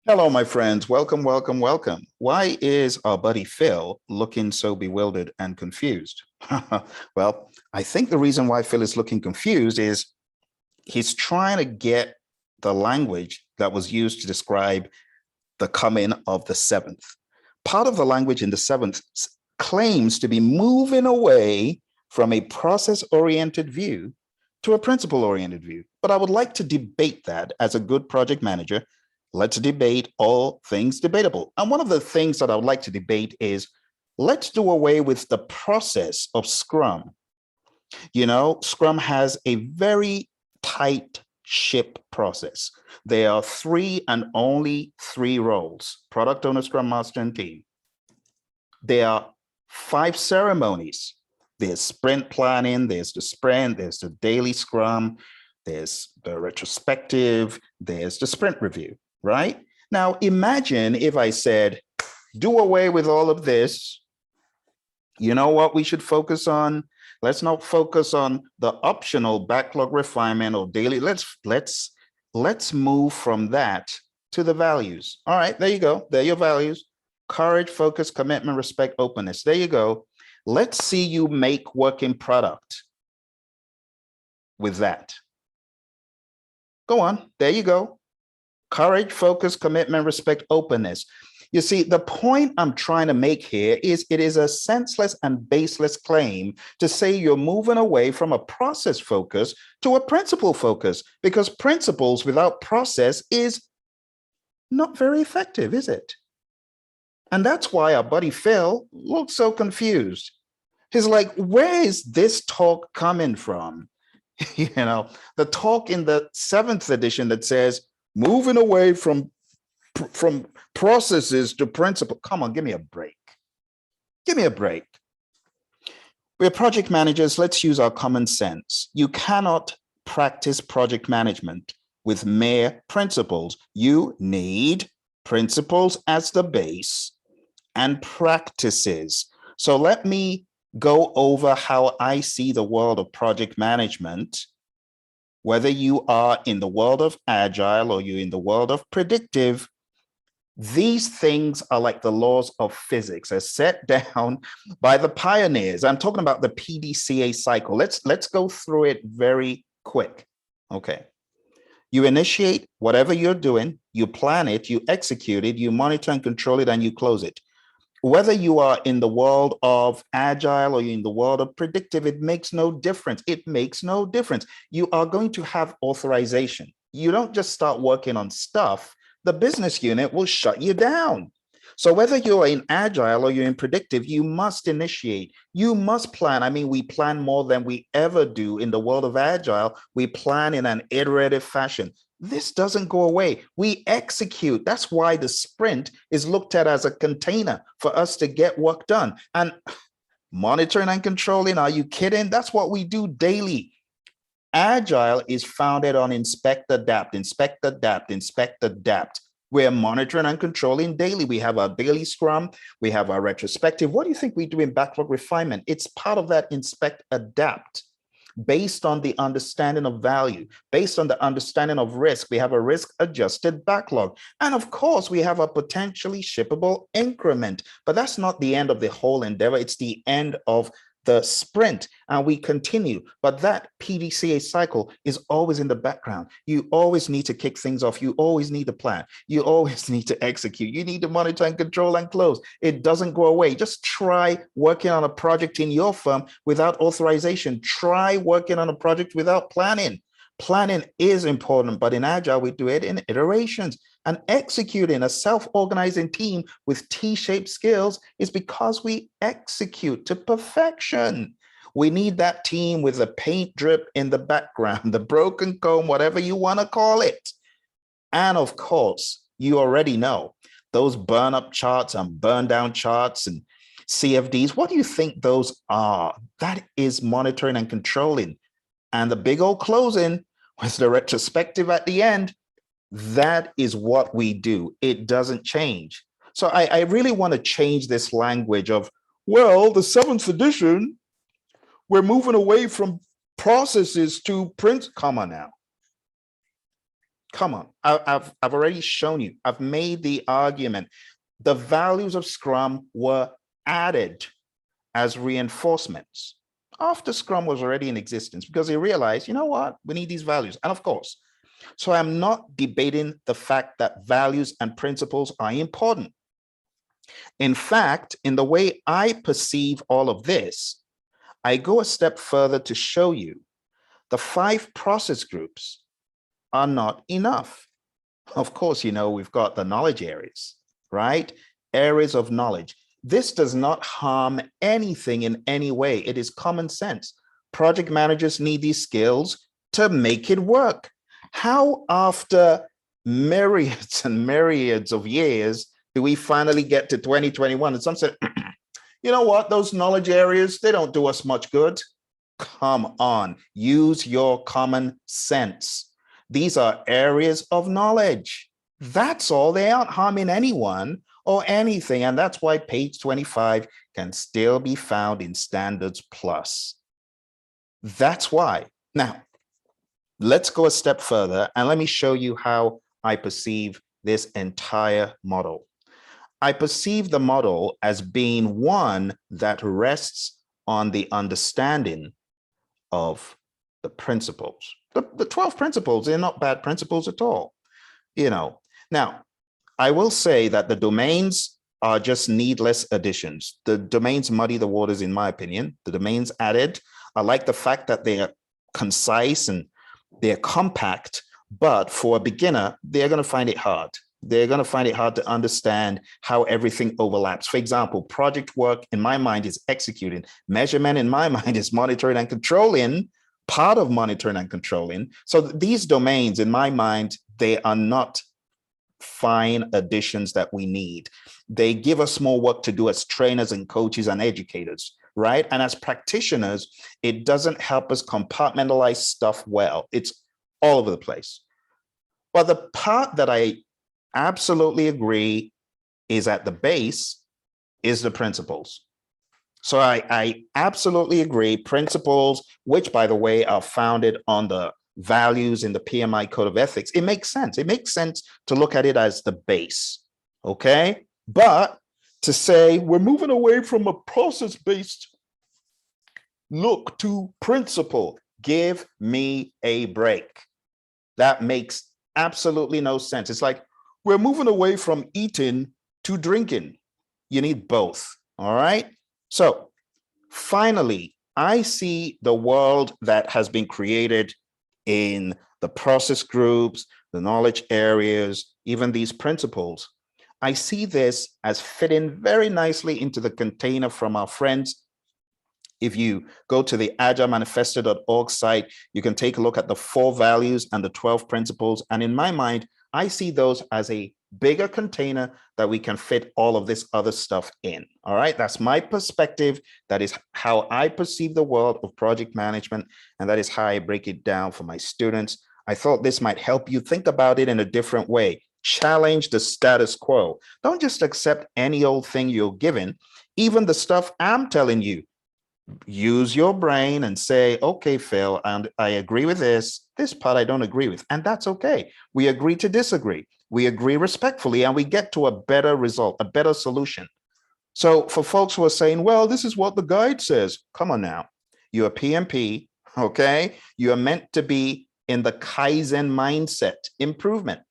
Hello, my friends. Welcome, welcome, welcome. Why is our buddy Phil looking so bewildered and confused? Well, I think the reason why Phil is looking confused is he's trying to get the language that was used to describe the coming of the seventh. Part of the language in the seventh claims to be moving away from a process oriented view to a principle oriented view. But I would like to debate that as a good project manager. Let's debate all things debatable. And one of the things that I would like to debate is let's do away with the process of Scrum. Scrum has a very tight ship process. There are three and only three roles: product owner, Scrum master, and team. There are five ceremonies. There's sprint planning, there's the sprint, there's the daily Scrum, there's the retrospective, there's the sprint review, right? Now, imagine if I said, do away with all of this. You know what we should focus on? Let's not focus on the optional backlog refinement or daily. Let's move from that to the values. All right, there you go. There are your values: courage, focus, commitment, respect, openness. There you go. Let's see you make working product with that. Go on. There you go. Courage, focus, commitment, respect, openness. You see, the point I'm trying to make here is it is a senseless and baseless claim to say you're moving away from a process focus to a principle focus, because principles without process is not very effective, is it? And that's why our buddy Phil looks so confused. He's like, where is this talk coming from? The talk in the seventh edition that says moving away from processes to principle. Come on, give me a break. Give me a break. We're project managers. Let's use our common sense. You cannot practice project management with mere principles. You need principles as the base and practices. So let me go over how I see the world of project management. Whether you are in the world of agile or you're in the world of predictive, these things are like the laws of physics as set down by the pioneers. I'm talking about the PDCA cycle. Let's go through it very quick. Okay. You initiate whatever you're doing, you plan it, you execute it, you monitor and control it, and you close it. Whether you are in the world of agile or you're in the world of predictive, it makes no difference. It makes no difference. You are going to have authorization. You don't just start working on stuff. The business unit will shut you down. So whether you're in agile or you're in predictive, you must initiate, you must plan. I mean, we plan more than we ever do in the world of agile. We plan in an iterative fashion. This doesn't go away. We execute. That's why the sprint is looked at as a container for us to get work done. And monitoring and controlling, are you kidding? That's what we do daily. Agile is founded on inspect, adapt, inspect, adapt, inspect, adapt. We're monitoring and controlling daily. We have our daily Scrum. We have our retrospective. What do you think we do in backlog refinement? It's part of that inspect, adapt. Based on the understanding of value, based on the understanding of risk, we have a risk adjusted backlog. And of course, we have a potentially shippable increment, but that's not the end of the whole endeavor. It's the end of the sprint, and we continue. But that PDCA cycle is always in the background. You always need to kick things off. You always need to plan. You always need to execute. You need to monitor and control and close. It doesn't go away. Just try working on a project in your firm without authorization. Try working on a project without planning. Planning is important, but in Agile, we do it in iterations. And executing a self-organizing team with T-shaped skills is because we execute to perfection. We need that team with the paint drip in the background, the broken comb, whatever you want to call it. And of course, you already know those burn up charts and burn down charts and CFDs. What do you think those are? That is monitoring and controlling. And the big old closing with the retrospective at the end, that is what we do. It doesn't change. So I really want to change this language of, well, the seventh edition, we're moving away from processes to print. Come on now. Come on, I've already shown you. I've made the argument. The values of Scrum were added as reinforcements after Scrum was already in existence because they realized, you know what, we need these values. And of course, so I'm not debating the fact that values and principles are important. In fact, in the way I perceive all of this, I go a step further to show you the 5 process groups are not enough. Of course, you know, we've got the knowledge areas, right? Areas of knowledge. This does not harm anything in any way. It is common sense. Project managers need these skills to make it work. How, after myriads and myriads of years, do we finally get to 2021? And some said, you know what, those knowledge areas, they don't do us much good. Come on, use your common sense. These are areas of knowledge. That's all. They aren't harming anyone or anything. And that's why page 25 can still be found in Standards Plus. That's why. Now, let's go a step further and let me show you how I perceive this entire model. I perceive the model as being one that rests on the understanding of the principles. The 12 principles, they're not bad principles at all. You know, now, I will say that the domains are just needless additions. The domains muddy the waters, in my opinion. The domains added, I like the fact that they are concise and they're compact, but for a beginner, they're going to find it hard. They're going to find it hard to understand how everything overlaps. For example, project work in my mind is executing. Measurement in my mind is monitoring and controlling, part of monitoring and controlling. So these domains in my mind, they are not fine additions that we need. They give us more work to do as trainers and coaches and educators, right? And as practitioners, it doesn't help us compartmentalize stuff well. It's all over the place. But the part that I absolutely agree is at the base is the principles. So I absolutely agree. Principles, which by the way, are founded on the values in the PMI Code of Ethics. It makes sense. It makes sense to look at it as the base. Okay. But to say we're moving away from a process-based look to principle, give me a break. That makes absolutely no sense. It's like, we're moving away from eating to drinking. You need both, all right? So finally, I see the world that has been created in the process groups, the knowledge areas, even these principles. I see this as fitting very nicely into the container from our friends. If you go to the agilemanifesto.org site, you can take a look at the 4 values and the 12 principles. And in my mind, I see those as a bigger container that we can fit all of this other stuff in. All right, that's my perspective. That is how I perceive the world of project management. And that is how I break it down for my students. I thought this might help you think about it in a different way. Challenge the status quo. Don't just accept any old thing you're given, even the stuff I'm telling you. Use your brain and say, okay, Phil, and I agree with this part I don't agree with, and that's okay. We agree to disagree. We agree respectfully, and we get to a better result, a better solution. So for folks who are saying, well, this is what the guide says, come on now. You're a PMP, okay? You are meant to be in the Kaizen mindset, improvement.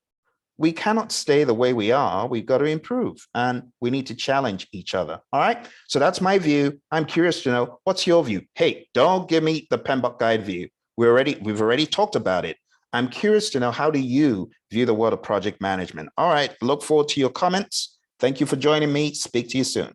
We cannot stay the way we are. We've got to improve, and we need to challenge each other. All right. So that's my view. I'm curious to know, what's your view? Hey, don't give me the PMBOK guide view. We've already talked about it. I'm curious to know, how do you view the world of project management? All right. Look forward to your comments. Thank you for joining me. Speak to you soon.